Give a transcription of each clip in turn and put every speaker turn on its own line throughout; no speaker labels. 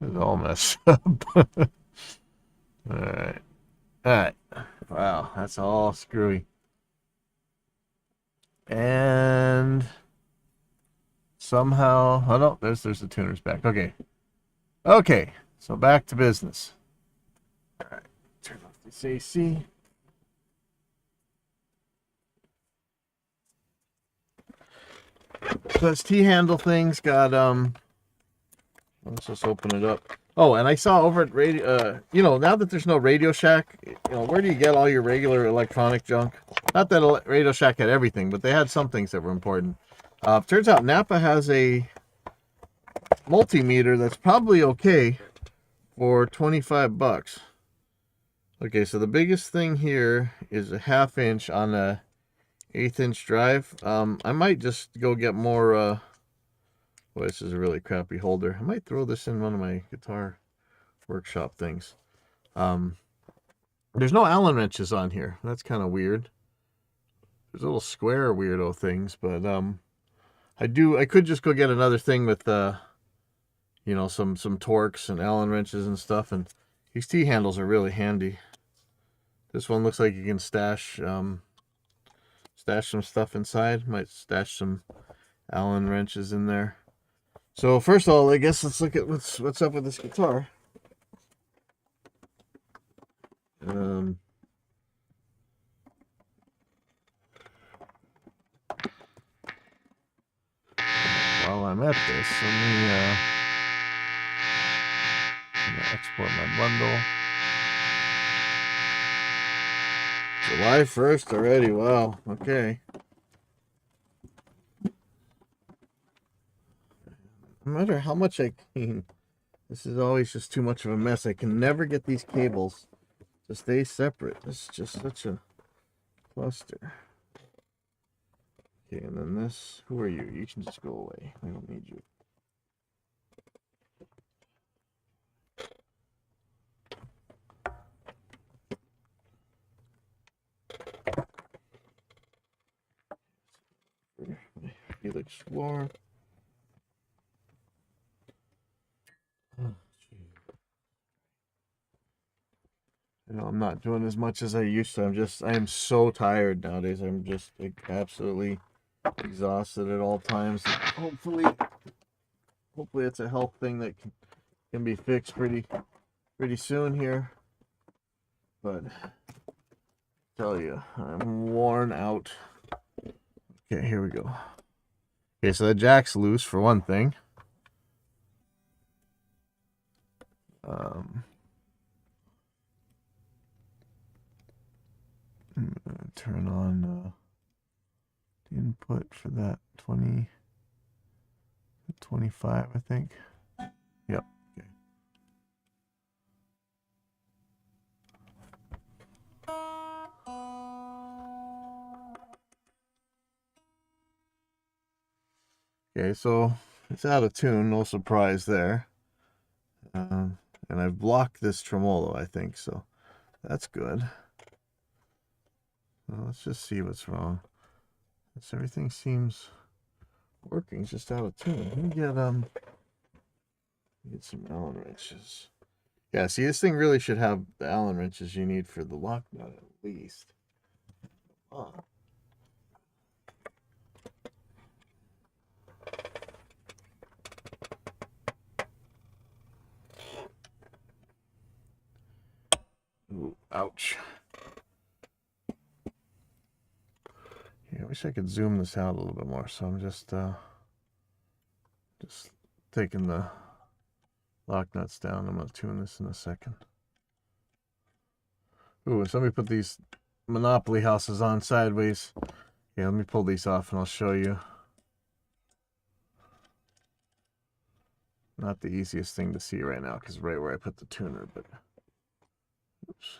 It's all messed up. All right. All right. Wow, that's all screwy. And somehow, oh no, there's the tuner's back. Okay. Okay. So back to business. All right. Turn off this AC. This T-handle thing's got let's just open it up. Oh, and I saw over at Radio, now that there's no Radio Shack, where do you get all your regular electronic junk? Not that Radio Shack had everything, but they had some things that were important. Turns out Napa has a multimeter that's probably okay for 25 bucks. Okay, so the biggest thing here is a 1/2 inch on a 1/8 inch drive. I might just go get more, boy, this is a really crappy holder. I might throw this in one of my guitar workshop things. There's no Allen wrenches on here. That's kind of weird. There's little square weirdo things, but I could just go get another thing with some Torx and Allen wrenches and stuff, and these T-handles are really handy. This one looks like you can stash some stuff inside. Might stash some Allen wrenches in there. So first of all, I guess let's look at what's up with this guitar. While I'm at this, let me export my bundle. July 1st already. Wow. Okay. No matter how much I clean, this is always just too much of a mess. I can never get these cables to stay separate. This is just such a cluster. Okay, and then this. Who are you? You can just go away. I don't need you. Helix Explorer. I'm not doing as much as I used to. I am so tired nowadays. I'm just absolutely exhausted at all times. Hopefully it's a health thing that can be fixed pretty soon here. But I tell you, I'm worn out. Okay, here we go. Okay, so the jack's loose for one thing. I'm gonna turn on the input for that 25, I think. Yep. Okay. Okay, so it's out of tune, no surprise there. And I've blocked this tremolo, I think, so that's good. Well, let's just see what's wrong. Everything seems working, it's just out of tune. Let me get some Allen wrenches. Yeah, see, this thing really should have the Allen wrenches you need for the lock nut at least. Oh. Ooh, ouch. Yeah, I wish I could zoom this out a little bit more. So I'm just taking the lock nuts down. I'm going to tune this in a second. Ooh, somebody put these Monopoly houses on sideways. Yeah, let me pull these off and I'll show you. Not the easiest thing to see right now because right where I put the tuner, but oops.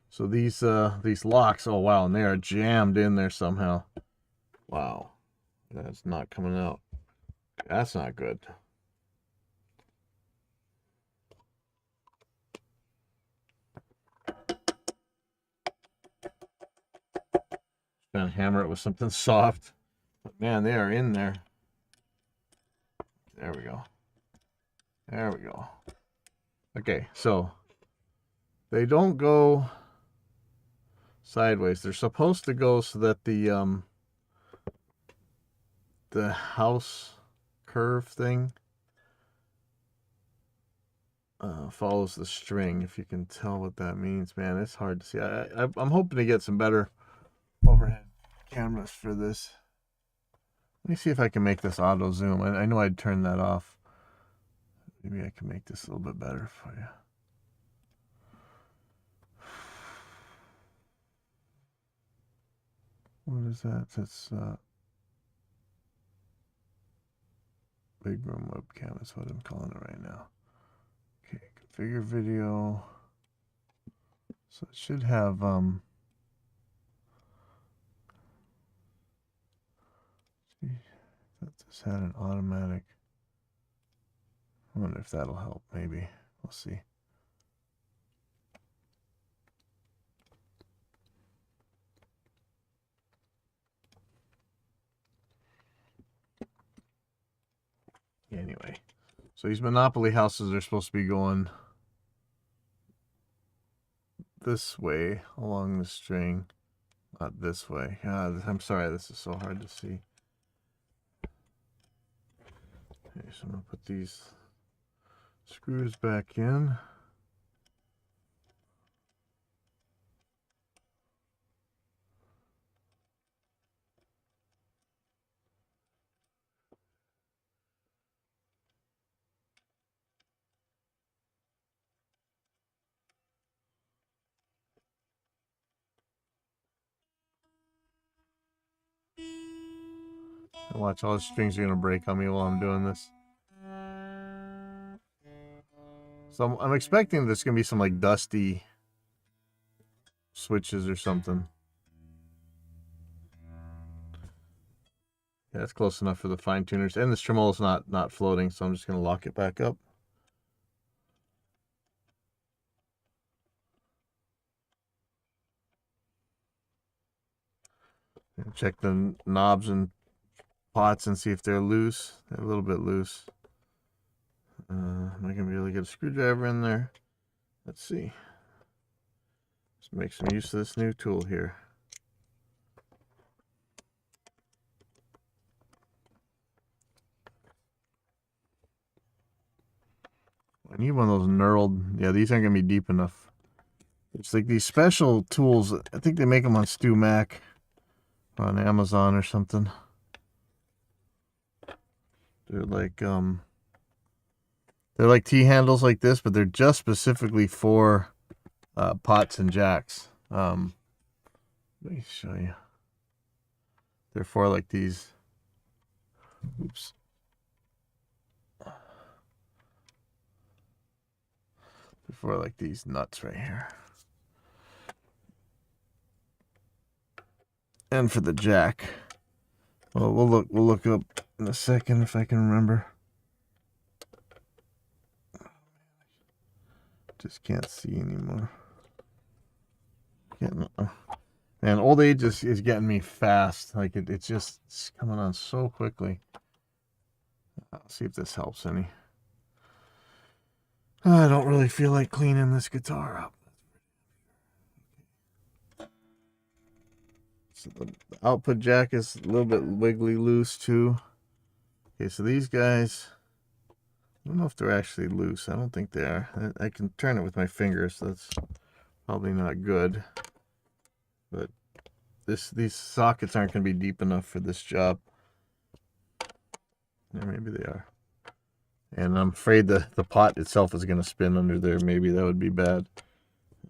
So these locks, oh wow, and they are jammed in there somehow. Wow. That's not coming out. That's not good. Gonna hammer it with something soft. But man, they are in there. There we go. There we go. Okay, so they don't go sideways. They're supposed to go so that the house curve thing follows the string. If you can tell what that means, man, it's hard to see. I'm hoping to get some better overhead cameras for this. Let me see if I can make this auto zoom. I know I'd turn that off. Maybe I can make this a little bit better for you. What is that? That's big room webcam is what I'm calling it right now. Okay, configure video. So it should have see, I thought this had an automatic. I wonder if that'll help. Maybe we'll see. Anyway, so these Monopoly houses are supposed to be going this way along the string, not this way. I'm sorry, this is so hard to see. Okay, so I'm gonna put these screws back in. And watch, all the strings are gonna break on me while I'm doing this. So I'm expecting there's gonna be some like dusty switches or something. Yeah, that's close enough for the fine tuners. And this tremolo's not floating, so I'm just gonna lock it back up. And check the knobs and pots and see if they're loose. They're a little bit loose. Am I gonna be able to get a screwdriver in there? Let's see. Let's make some use of this new tool here. I need one of those knurled. Yeah, these aren't gonna be deep enough. It's like these special tools. I think they make them on Stu Mac, on Amazon or something. They're like T-handles like this, but they're just specifically for pots and jacks. Let me show you. They're for like these. Oops. They're for like these nuts right here. And for the jack. Well, we'll look up in a second if I can remember. Just can't see anymore. Man, old age is getting me fast. Like it's coming on so quickly. I'll see if this helps any. I don't really feel like cleaning this guitar up. So the output jack is a little bit wiggly loose too. Okay, so these guys, I don't know if they're actually loose. I don't think they are. I can turn it with my fingers, so that's probably not good. But these sockets aren't going to be deep enough for this job. Or maybe they are. And I'm afraid the pot itself is going to spin under there. Maybe that would be bad.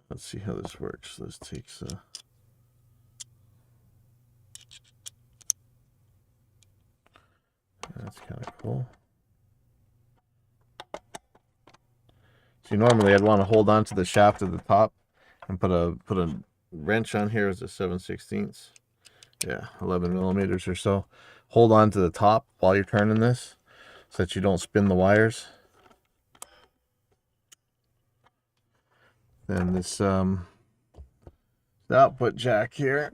Let's see how this works. This takes that's kind of cool. See, normally I'd want to hold on to the shaft at the top and put a wrench on here as a 7/16. Yeah, 11 millimeters or so. Hold on to the top while you're turning this so that you don't spin the wires. Then this the output jack here.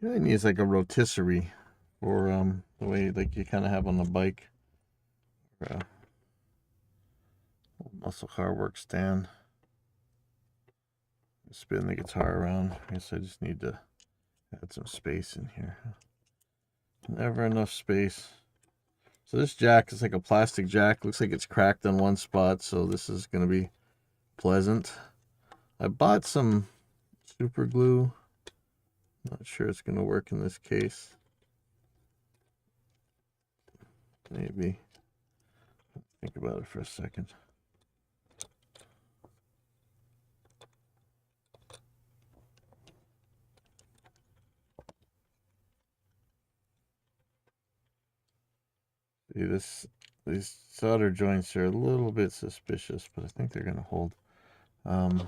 Yeah, it needs like a rotisserie, or the way like you kind of have on the bike, or a muscle car work stand. Spin the guitar around. I guess I just need to add some space in here. Never enough space. So this jack is like a plastic jack. Looks like it's cracked on one spot, so this is going to be pleasant. I bought some super glue. Not sure it's going to work in this case. Maybe. Think about it for a second. See, these solder joints are a little bit suspicious, but I think they're going to hold. Let's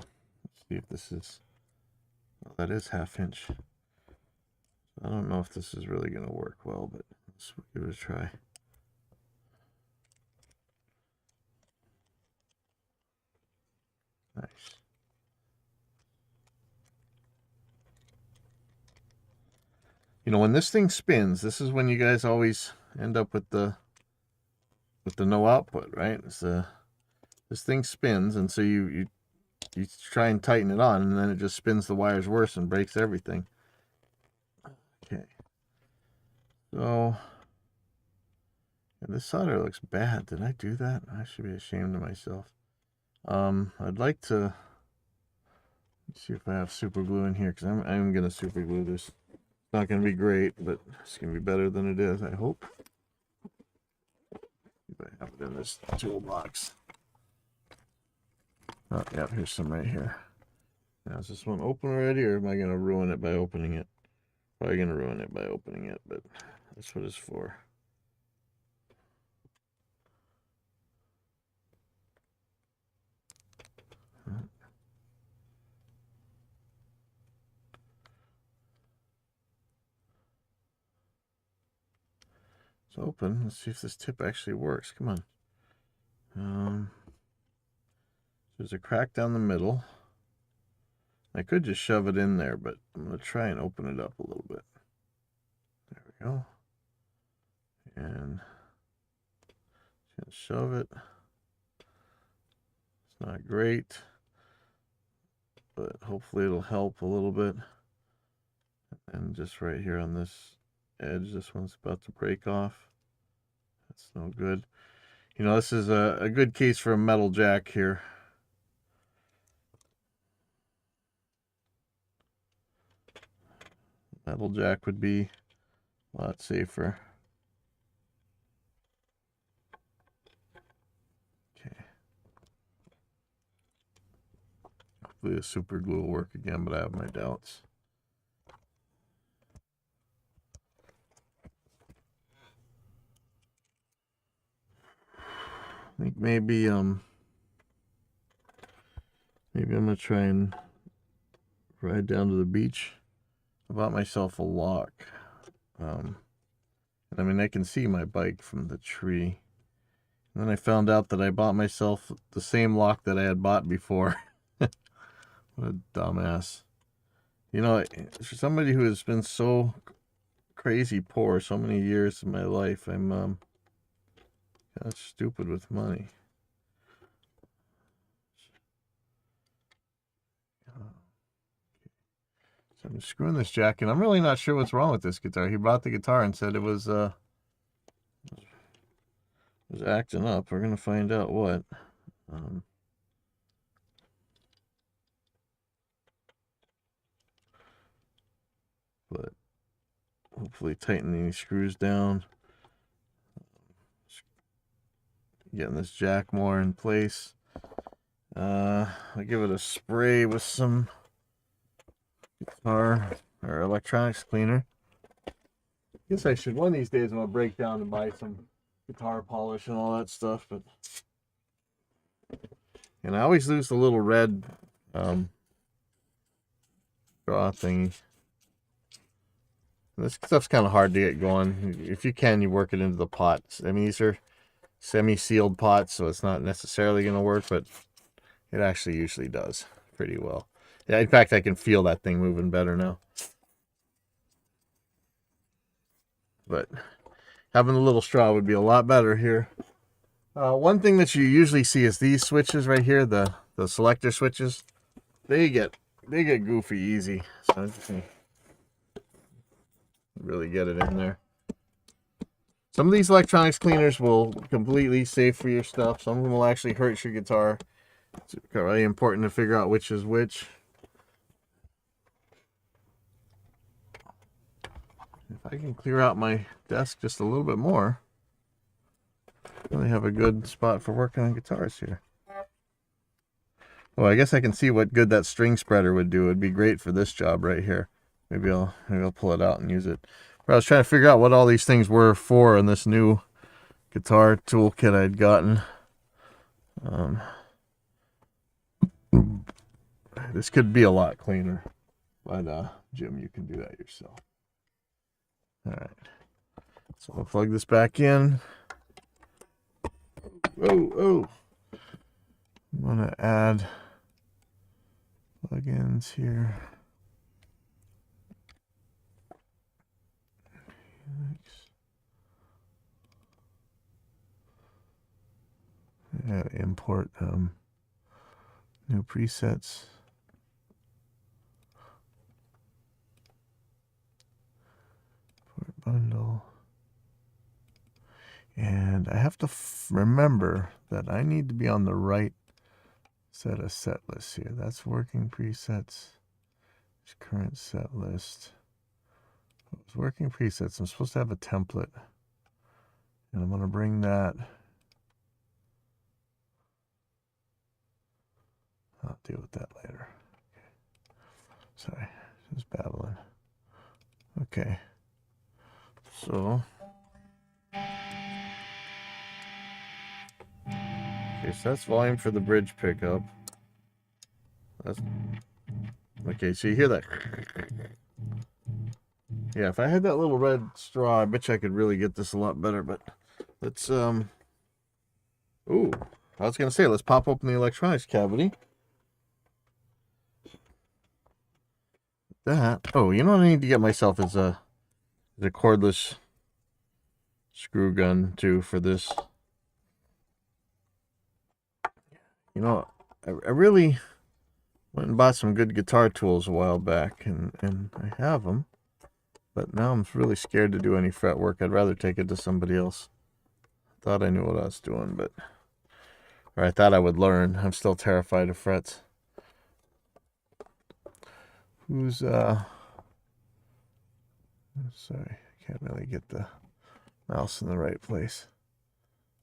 see if this is, well, that is 1/2 inch. I don't know if this is really going to work well, but let's give it a try. Nice. You know, when this thing spins, this is when you guys always end up with the no output, right? It's this thing spins, and so you try and tighten it on, and then it just spins the wires worse and breaks everything. Okay. So, yeah, this solder looks bad. Did I do that? I should be ashamed of myself. I'd like to see if I have super glue in here, because I'm gonna super glue this. It's not gonna be great, but it's gonna be better than it is, I hope. If I have it in this toolbox. Oh, yeah, here's some right here. Now, is this one open already, or am I going to ruin it by opening it? Probably going to ruin it by opening it, but that's what it's for. It's open. Let's see if this tip actually works. Come on. There's a crack down the middle. I could just shove it in there, but I'm going to try and open it up a little bit. There we go. And just shove it. It's not great, but hopefully it'll help a little bit. And just right here on this edge, this one's about to break off. That's no good. You know, this is a good case for a metal jack here. Metal jack would be a lot safer. Okay. Hopefully the super glue will work again, but I have my doubts. I think maybe I'm gonna try and ride down to the beach. I bought myself a lock. I mean, I can see my bike from the tree. And then I found out that I bought myself the same lock that I had bought before. What a dumbass. You know, for somebody who has been so crazy poor so many years of my life, I'm kind of stupid with money. So I'm screwing this jack in. I'm really not sure what's wrong with this guitar. He brought the guitar and said it was acting up. We're gonna find out what. But hopefully tightening these screws down, getting this jack more in place. I'll give it a spray with some guitar or electronics cleaner. I guess I should, one of these days I'm gonna break down and buy some guitar polish and all that stuff, but and I always lose the little red draw thingy. This stuff's kind of hard to get going. If you can, you work it into the pots. I mean, these are semi-sealed pots, so it's not necessarily going to work, but it actually usually does pretty well. Yeah, in fact, I can feel that thing moving better now. but having a little straw would be a lot better here. One thing that you usually see is these switches right here, the selector switches. They get goofy easy. So I just really get it in there. Some of these electronics cleaners will completely save for your stuff. Some of them will actually hurt your guitar. It's really important to figure out which is which. If I can clear out my desk just a little bit more, I really have a good spot for working on guitars here. Well, I guess I can see what good that string spreader would do. It'd be great for this job right here. Maybe I'll pull it out and use it. But I was trying to figure out what all these things were for in this new guitar toolkit I'd gotten. This could be a lot cleaner, but Jim, you can do that yourself. All right, so I'll plug this back in. Oh, I'm gonna add plugins here. Import new presets. Import bundle. And I have to remember that I need to be on the right set of set lists here. That's working presets. Current set list. It's working presets. I'm supposed to have a template. And I'm going to bring that. I'll deal with that later. Okay. Sorry, just babbling. Okay. So. Okay, so that's volume for the bridge pickup. That's okay, so you hear that. Yeah, if I had that little red straw, I bet you I could really get this a lot better, but let's ooh, I was gonna say let's pop open the electronics cavity. That you know what I need to get myself is a cordless screw gun too for this. You know, I really went and bought some good guitar tools a while back, and I have them. But now I'm really scared to do any fret work. I'd rather take it to somebody else. Thought I knew what I was doing, or I thought I would learn. I'm still terrified of frets. Who's, sorry, I can't really get the mouse in the right place.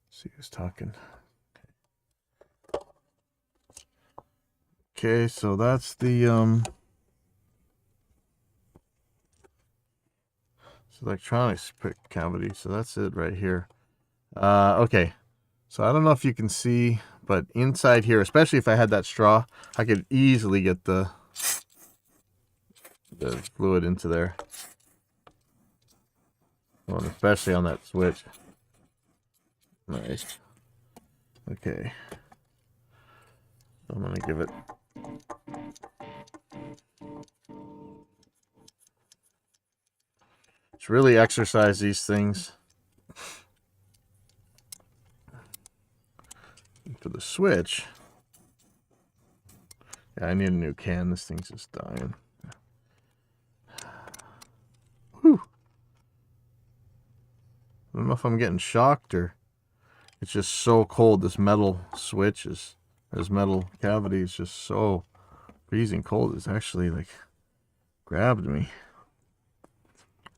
Let's see who's talking. Okay, so that's the, electronics cavity, so that's it right here. Okay, so I don't know if you can see, but inside here, especially if I had that straw, I could easily get the fluid into there. Well, especially on that switch. Nice. Okay, I'm gonna give it. Let's really exercise these things. For the switch, yeah, I need a new can. This thing's just dying. Whew. I don't know if I'm getting shocked or it's just so cold. This metal switch this metal cavity is just so freezing cold. It's actually like grabbed me.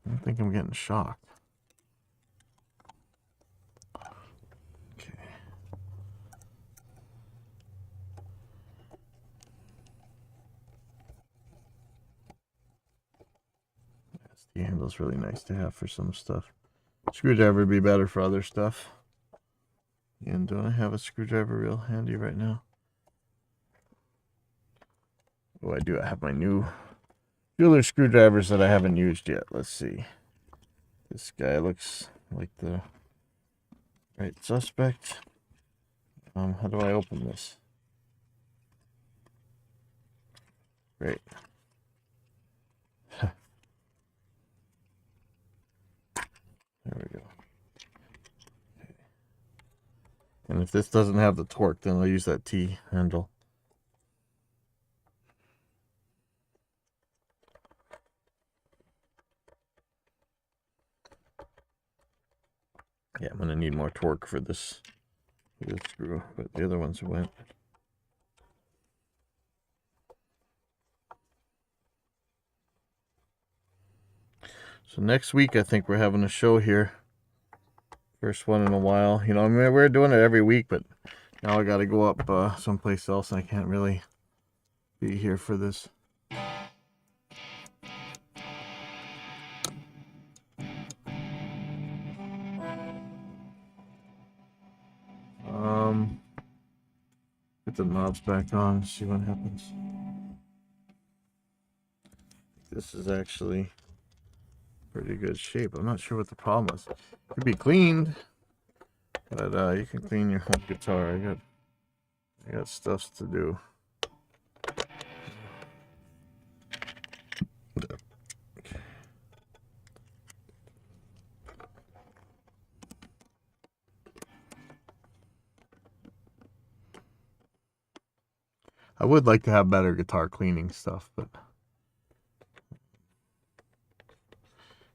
I don't think I'm getting shocked. Okay. The handle's really nice to have for some stuff. Screwdriver would be better for other stuff. And don't I have a screwdriver real handy right now? Oh, I do. I have my new jeweler screwdrivers that I haven't used yet. Let's see. This guy looks like the right suspect. How do I open this? Great. if this doesn't have the torque, then I'll use that T handle. Yeah, I'm gonna need more torque for this screw, but the other ones went. So next week, I think we're having a show here. First one in a while. You know, I mean, we're doing it every week, but now I got to go up someplace else, and I can't really be here for this. Put the knobs back on, see what happens. This is actually pretty good shape. I'm not sure what the problem is. It could be cleaned, but you can clean your whole guitar. I got stuff to do. I would like to have better guitar cleaning stuff, but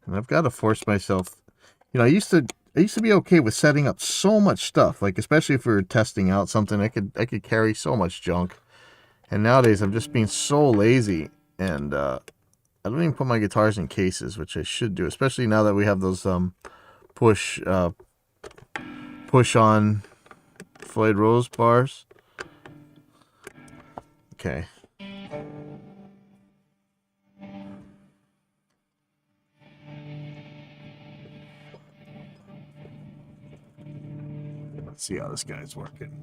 and I've got to force myself. You know, I used to be okay with setting up so much stuff, like especially if we were testing out something, I could carry so much junk. And nowadays I'm just being so lazy, and I don't even put my guitars in cases, which I should do, especially now that we have those push on Floyd Rose bars. Okay. Let's see how this guy's working.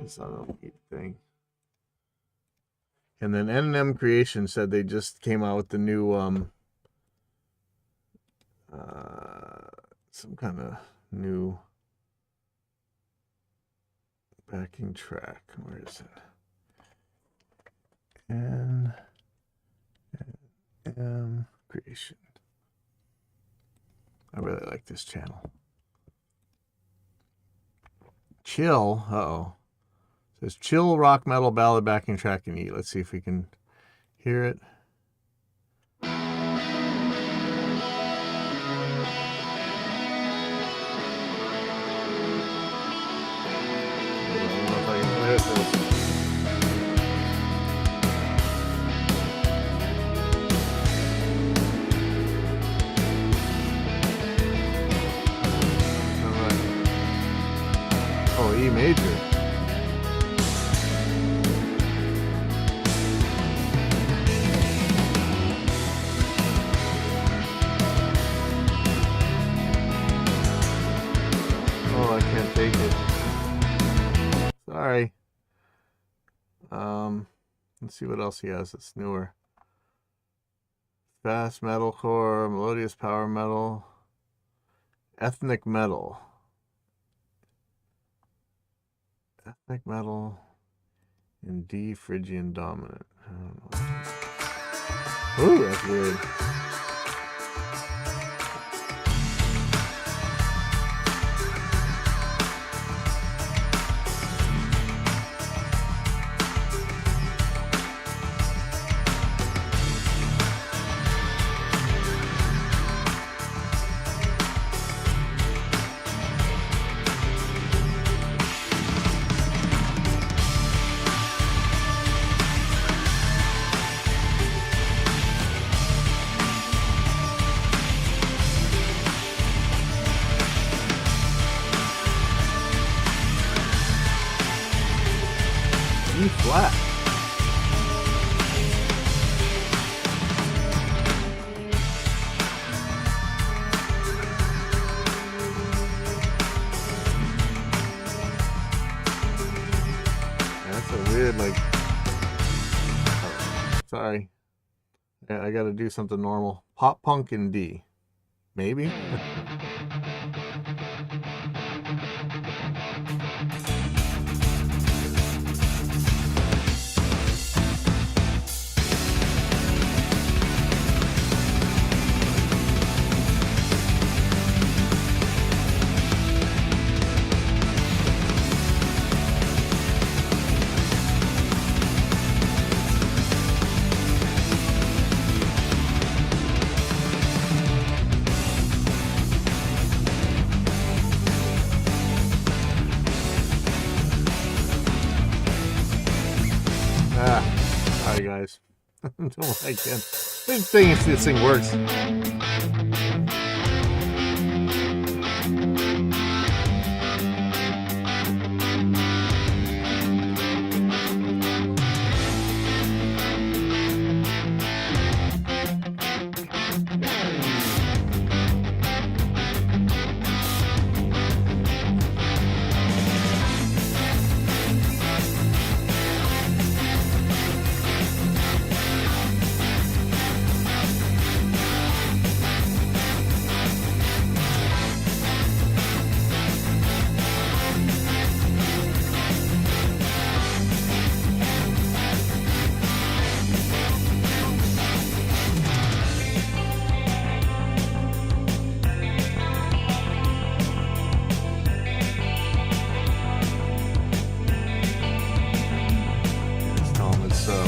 It's not a neat thing. And then N&M Creation said they just came out with the new some kind of new backing track. Where is it? N&M Creation. I really like this channel. Chill. Uh-oh. It says chill rock metal ballad backing track in E. Let's see if we can hear it. I don't know if I can play with this. Oh, E major. Oh, I can't take it. Sorry. Let's see what else he has that's newer. Fast metalcore, melodious power metal, ethnic metal. Ethnic metal in D Phrygian dominant. I don't know. Ooh, that's weird. E flat. weird, like... Sorry. I gotta do something normal. Pop punk in D. Maybe? Sorry guys. Until I can. Big thing if this thing works.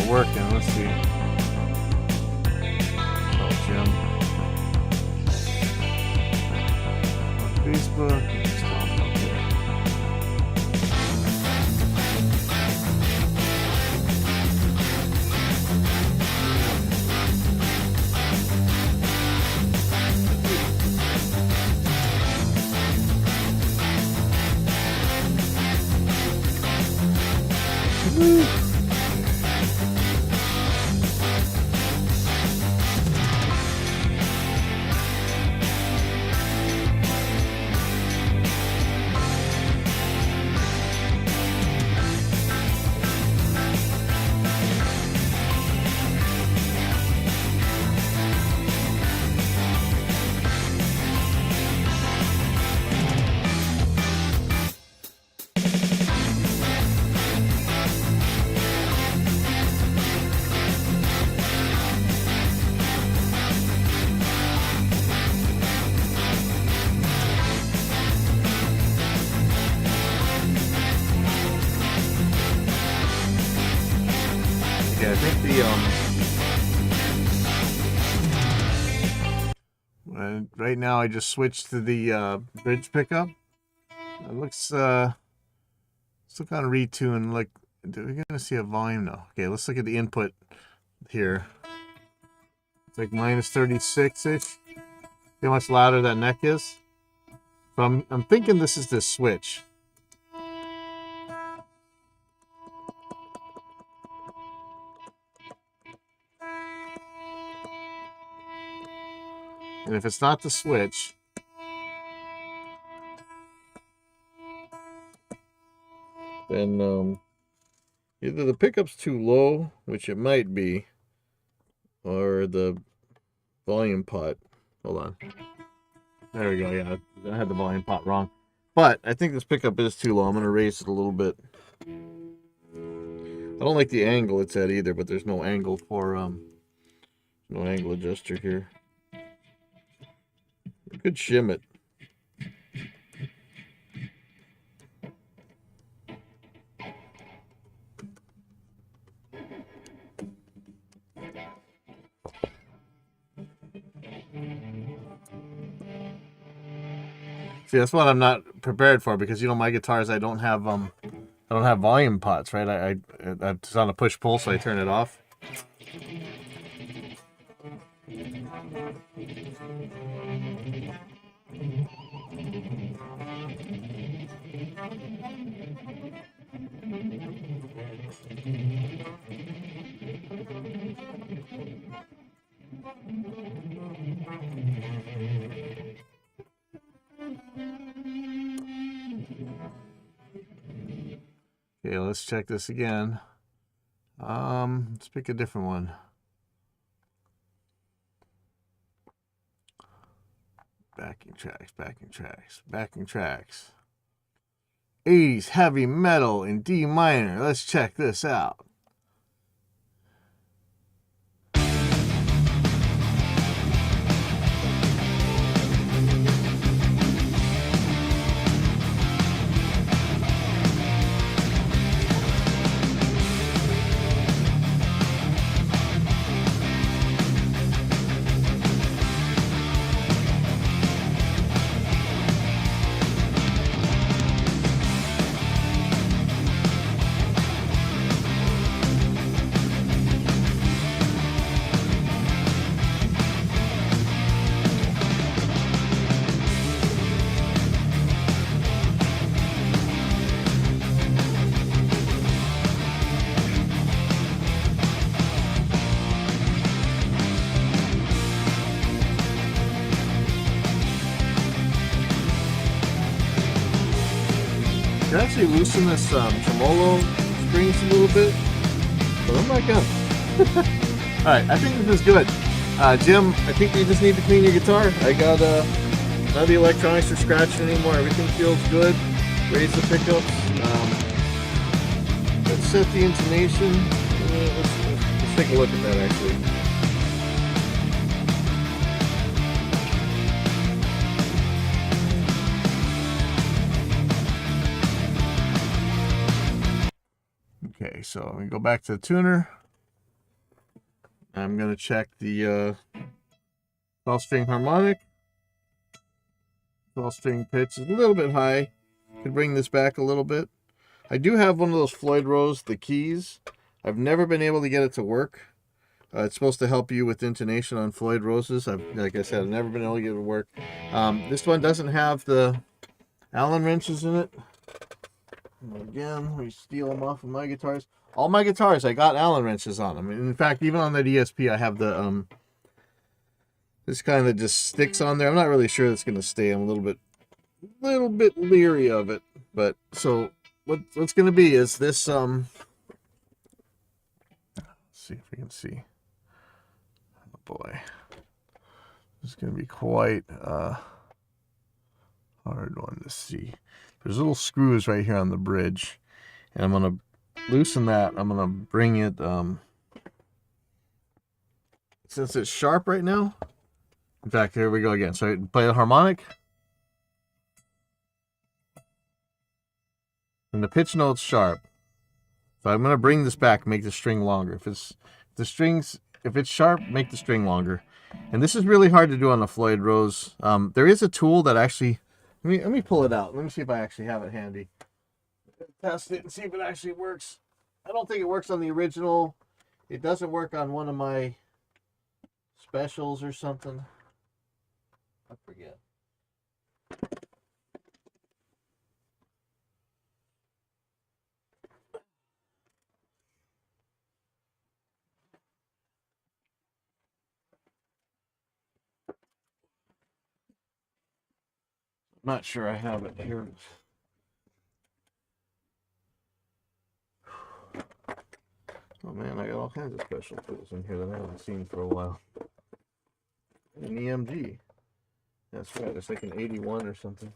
Working. Let's see. Oh, Jim. On Facebook. Just tell him okay. Woo. Yeah, I think the right now I just switched to the bridge pickup. It looks still kind of retuned. Like, are we gonna see a volume now? Okay, let's look at the input here. It's like minus 36-ish. See how much louder that neck is? So I'm thinking this is the switch. And if it's not the switch, then either the pickup's too low, which it might be, or the volume pot. Hold on. There we go. Yeah, I had the volume pot wrong. But I think this pickup is too low. I'm going to raise it a little bit. I don't like the angle it's at either, but there's no angle for no angle adjuster here. I could shim it. See, that's what I'm not prepared for, because my guitars I don't have volume pots, right? It's on a push pull, so I turn it off. Okay, let's check this again. Let's pick a different one. Backing tracks, backing tracks, backing tracks. 80s heavy metal in D minor. Let's check this out. You can actually loosen this tremolo strings a little bit, but I'm not gonna. Alright, I think this is good. Jim, I think you just need to clean your guitar. I got none of the electronics are scratching anymore. Everything feels good. Raise the pickups. Let's set the intonation. Let's take a look at that actually. Okay, so I'm going to go back to the tuner. I'm going to check the 12-string harmonic. 12-string pitch is a little bit high. Could bring this back a little bit. I do have one of those Floyd Rose, the keys. I've never been able to get it to work. It's supposed to help you with intonation on Floyd Roses. Like I said, I've never been able to get it to work. This one doesn't have the Allen wrenches in it. Again, we steal them off of my guitars. All my guitars, I got Allen wrenches on them. In fact, even on that ESP, I have the this kind of just sticks on there. I'm not really sure it's going to stay. I'm a little bit leery of it. But so what's going to be is this let's see if we can see. Oh boy, this is going to be quite a hard one to see. There's little screws right here on the bridge, and I'm going to loosen that. I'm going to bring it, since it's sharp right now. In fact, here we go again. So I play the harmonic, and the pitch note's sharp. So I'm going to bring this back, make the string longer. If it's sharp, make the string longer. And this is really hard to do on a Floyd Rose. There is a tool that actually, let me pull it out. Let me see if I actually have it handy. Test it and see if it actually works. I don't think it works on the original. It doesn't work on one of my specials or something. I forget. I'm not sure I have it here. Oh man, I got all kinds of special tools in here that I haven't seen for a while. An EMG. That's right, it's like an 81 or something.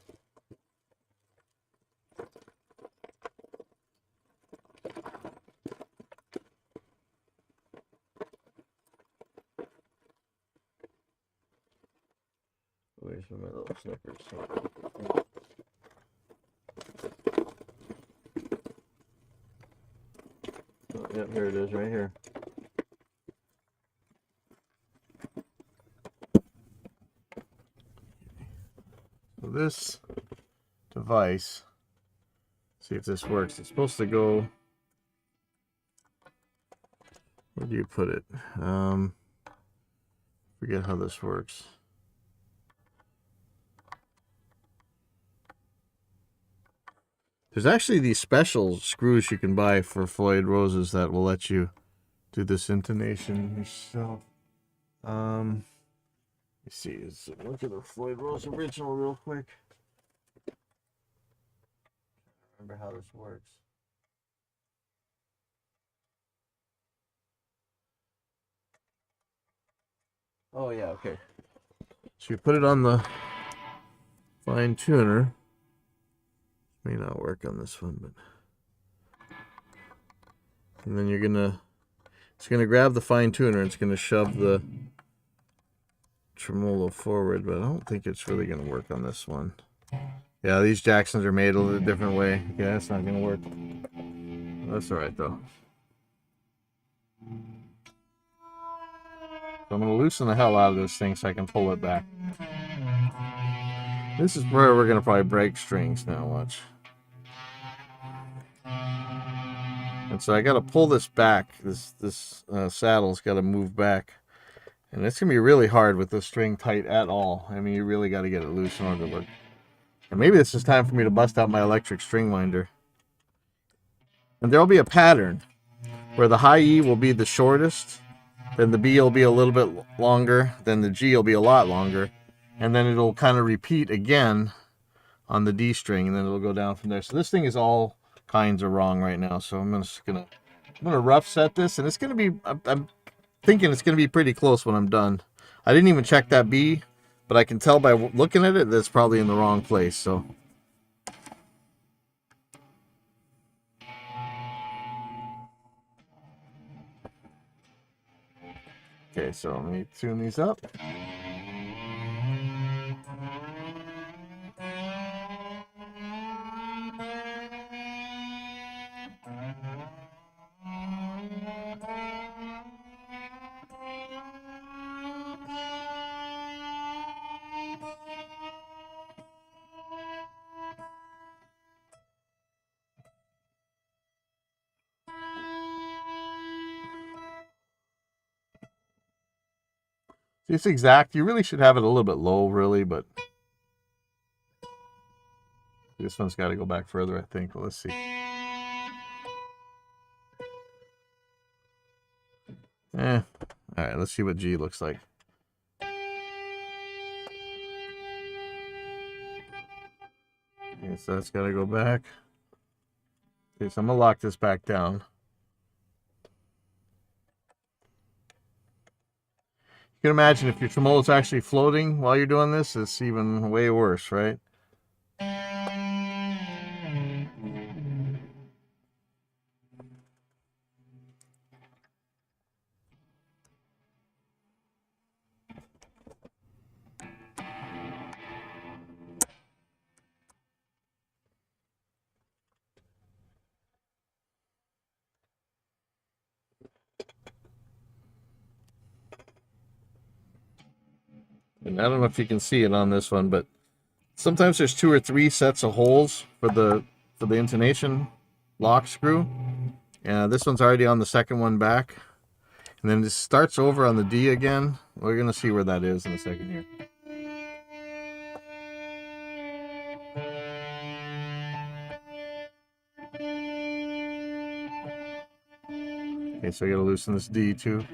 Where's my little snippers? Oh, yep, here it is, right here. So this device, see if this works. It's supposed to go. Where do you put it? Forget how this works. There's actually these special screws you can buy for Floyd Roses that will let you do this intonation yourself. Let me see. Let's look at the Floyd Rose original real quick. Remember how this works. Oh yeah, okay. So you put it on the fine tuner. May not work on this one, but and then it's gonna grab the fine tuner. It's gonna shove the tremolo forward, but I don't think it's really gonna work on this one. Yeah, these Jacksons are made a little different way. Yeah, that's not gonna work. That's all right though. So I'm gonna loosen the hell out of this thing so I can pull it back. This is where we're gonna probably break strings now. Watch. And so I got to pull this back. This saddle's got to move back, and it's gonna be really hard with the string tight at all. I mean, you really got to get it loose in order to work. And maybe this is time for me to bust out my electric string winder. And there'll be a pattern where the high E will be the shortest, then the B will be a little bit longer, then the G will be a lot longer, and then it'll kind of repeat again on the D string, and then it'll go down from there. So this thing is all kinds of wrong right now. So I'm gonna rough set this, and it's gonna be. I'm thinking it's gonna be pretty close when I'm done. I didn't even check that B, but I can tell by looking at it that it's probably in the wrong place. So. Okay, so let me tune these up. It's exact. You really should have it a little bit low, really, but this one's got to go back further, I think. Well, let's see. All right, let's see what G looks like. Okay, so that's got to go back. Okay, so I'm going to lock this back down. You can imagine if your tremolo's actually floating while you're doing this, it's even way worse, right? And I don't know if you can see it on this one, but sometimes there's 2 or 3 sets of holes for the intonation lock screw. This one's already on the second one back. And then it starts over on the D again. We're going to see where that is in a second here. Okay, so I got to loosen this D too.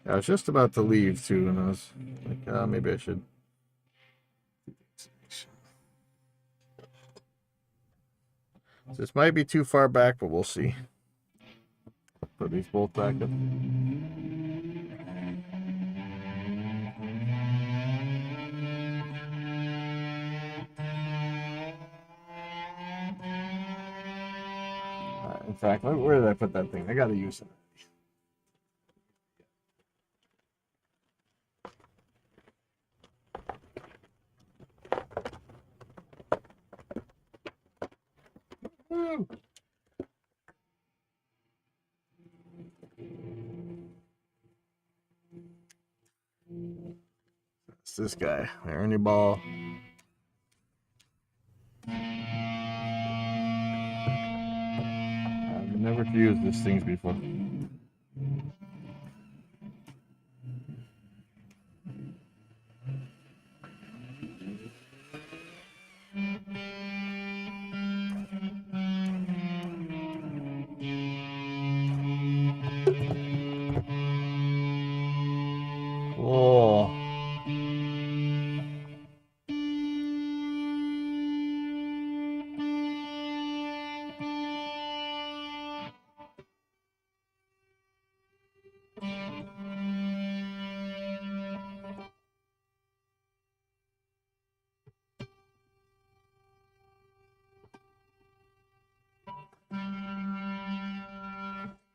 I was just about to leave too, and I was like, maybe I should. This might be too far back, but we'll see. Put these both back up. In fact, where did I put that thing? I gotta use it. It's this guy, Ernie Ball. I've never used these things before.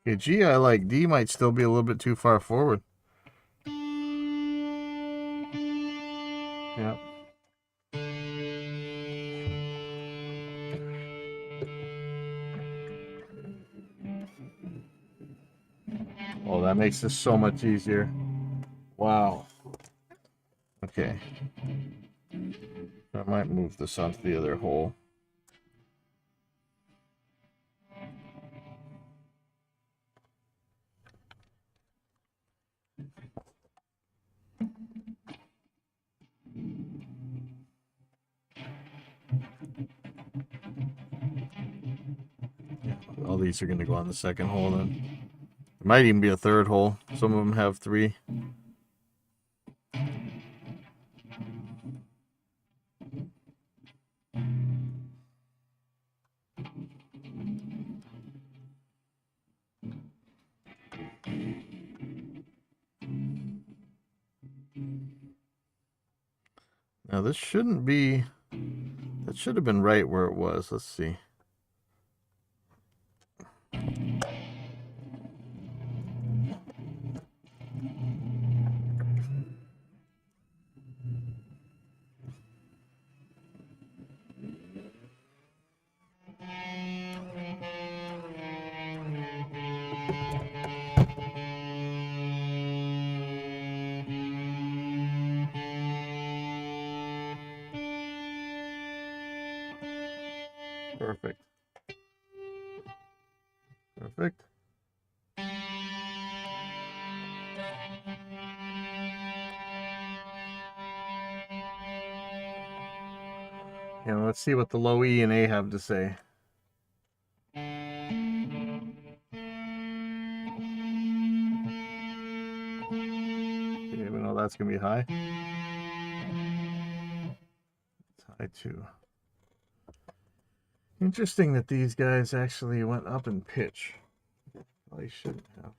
Okay, G I like. D might still be a little bit too far forward. Yeah. Oh, that makes this so much easier. Wow. Okay. I might move this onto the other hole. All these are going to go on the second hole then. There might even be a third hole. Some of them have 3. Now this shouldn't be, that should have been right where it was. Let's see. Perfect. Perfect. And let's see what the low E and A have to say. Okay, we know that's going to be high. It's high too. Interesting that these guys actually went up in pitch. Probably shouldn't have.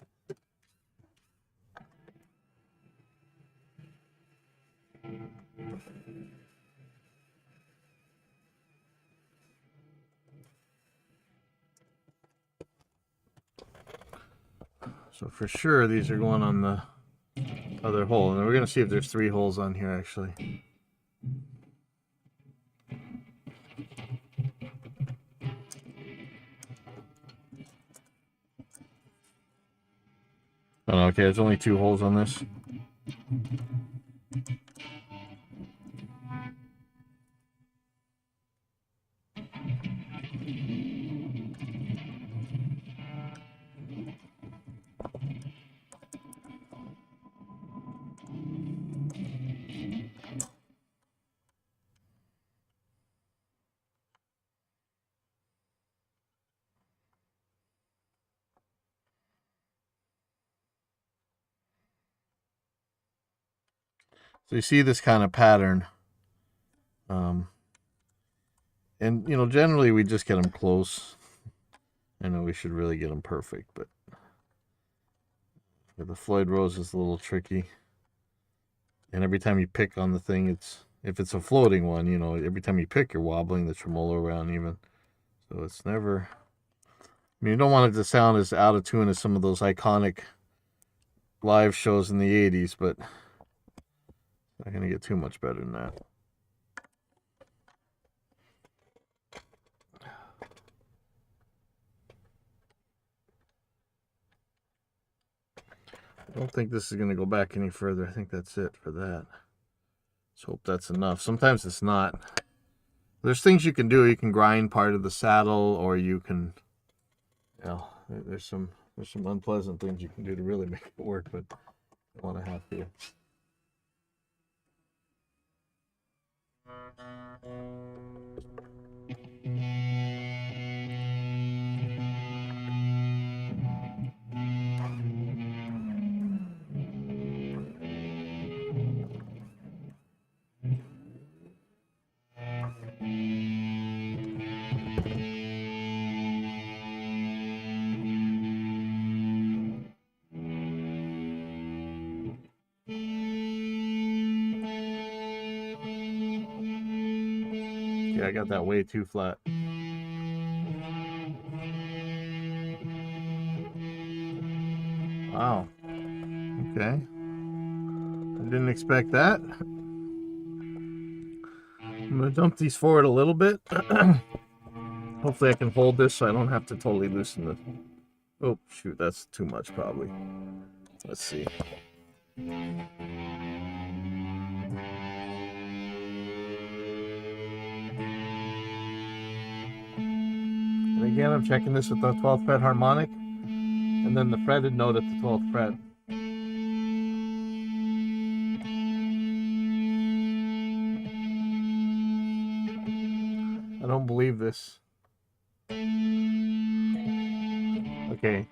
So for sure, these are going on the other hole. And we're going to see if there's 3 holes on here, actually. Oh, okay, there's only 2 holes on this. So you see this kind of pattern. And, you know, generally we just get them close. I know we should really get them perfect, but the Floyd Rose is a little tricky. And every time you pick on the thing, if it's a floating one, you know, every time you pick, you're wobbling the tremolo around even. So it's never... I mean, you don't want it to sound as out of tune as some of those iconic live shows in the 80s, but not going to get too much better than that. I don't think this is going to go back any further. I think that's it for that. Let's hope that's enough. Sometimes it's not. There's things you can do. You can grind part of the saddle, or you can, you know, there's some unpleasant things you can do to really make it work, but I don't want to have to. Yeah, I got that way too flat. Wow. Okay. I didn't expect that. I'm going to dump these forward a little bit. Hopefully I can hold this so I don't have to totally loosen the... Oh, shoot, that's too much probably. Let's see. And again, I'm checking this with the 12th fret harmonic, and then the fretted note at the 12th fret. I don't believe this. Okay,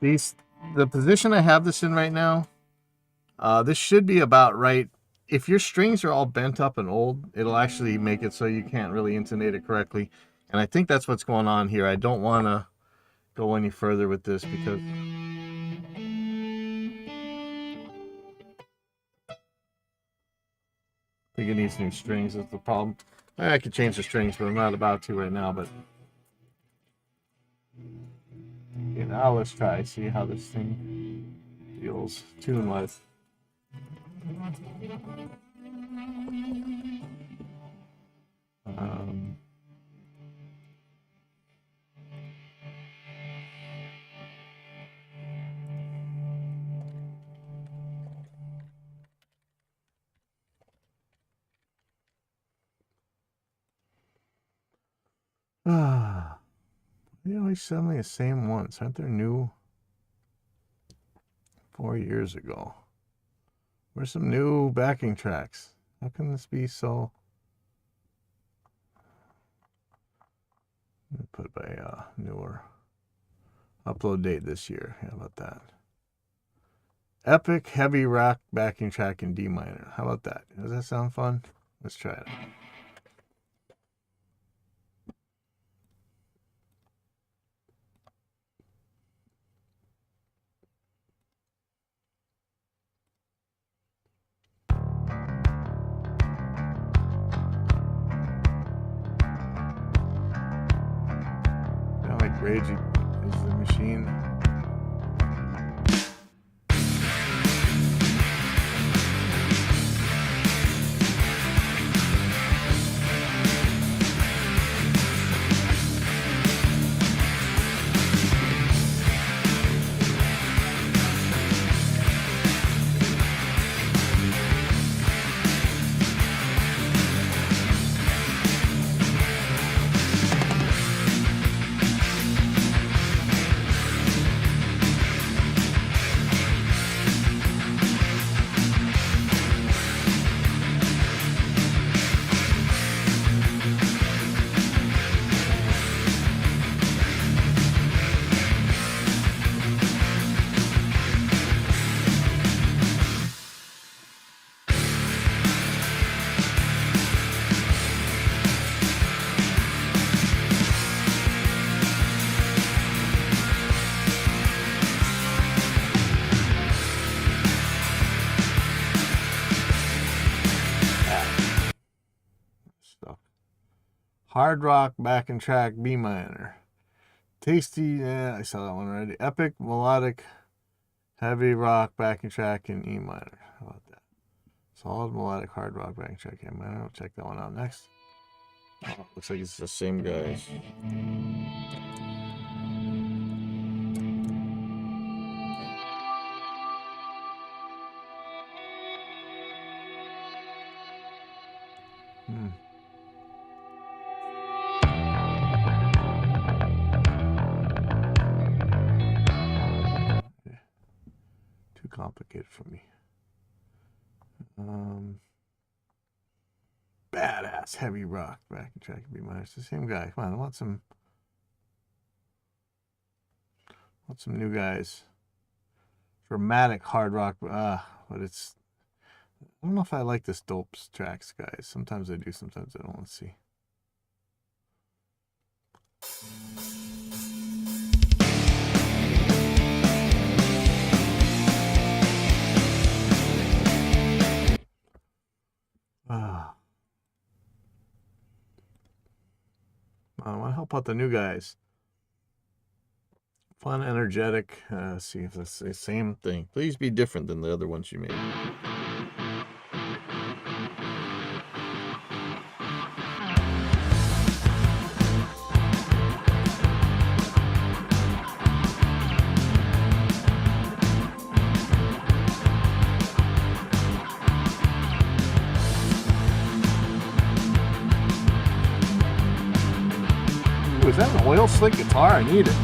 the position I have this in right now, this should be about right. If your strings are all bent up and old, it'll actually make it so you can't really intonate it correctly. And I think that's what's going on here. I don't want to go any further with this because I think it needs new strings. That's the problem. I could change the strings, but I'm not about to right now. But okay, now let's try see how this thing feels tune-wise. They always send me the same ones. Aren't there new 4 years ago? Where's some new backing tracks? How can this be so? Let me put by newer. Upload date this year. How about that? Epic heavy rock backing track in D minor. How about that? Does that sound fun? Let's try it. Sound like Rage is the Machine. Hard rock backing track B minor. Tasty, I saw that one already. Epic melodic heavy rock backing track in E minor. How about that? Solid melodic hard rock backing track in E minor. I'll check that one out next. Oh, looks like it's the same guys. Too complicated for me. Badass heavy rock backing track in B minor. It's the same guy. Come on, I want some new guys. Dramatic hard rock, but it's. I don't know if I like this dope tracks, guys. Sometimes I do, sometimes I don't. Let's see. I want to help out the new guys. Fun, energetic. See if it's the same thing. Please be different than the other ones you made. Ooh, is that an oil slick guitar? I need it.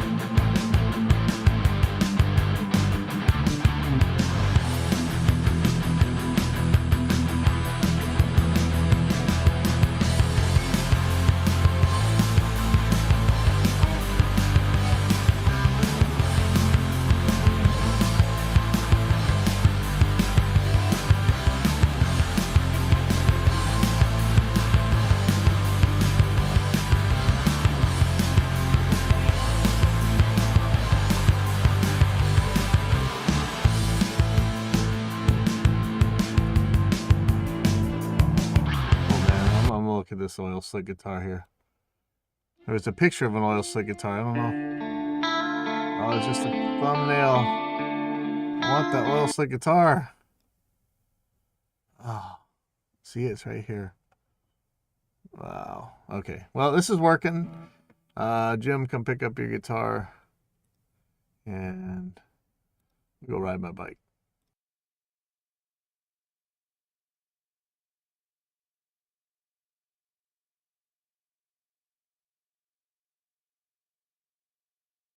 Look at this oil slick guitar here. There's a picture of an oil slick guitar. I don't know. Oh, it's just a thumbnail. I want that oil slick guitar. Oh, see, it's right here. Wow. Okay. Well, this is working. Jim, come pick up your guitar and go ride my bike.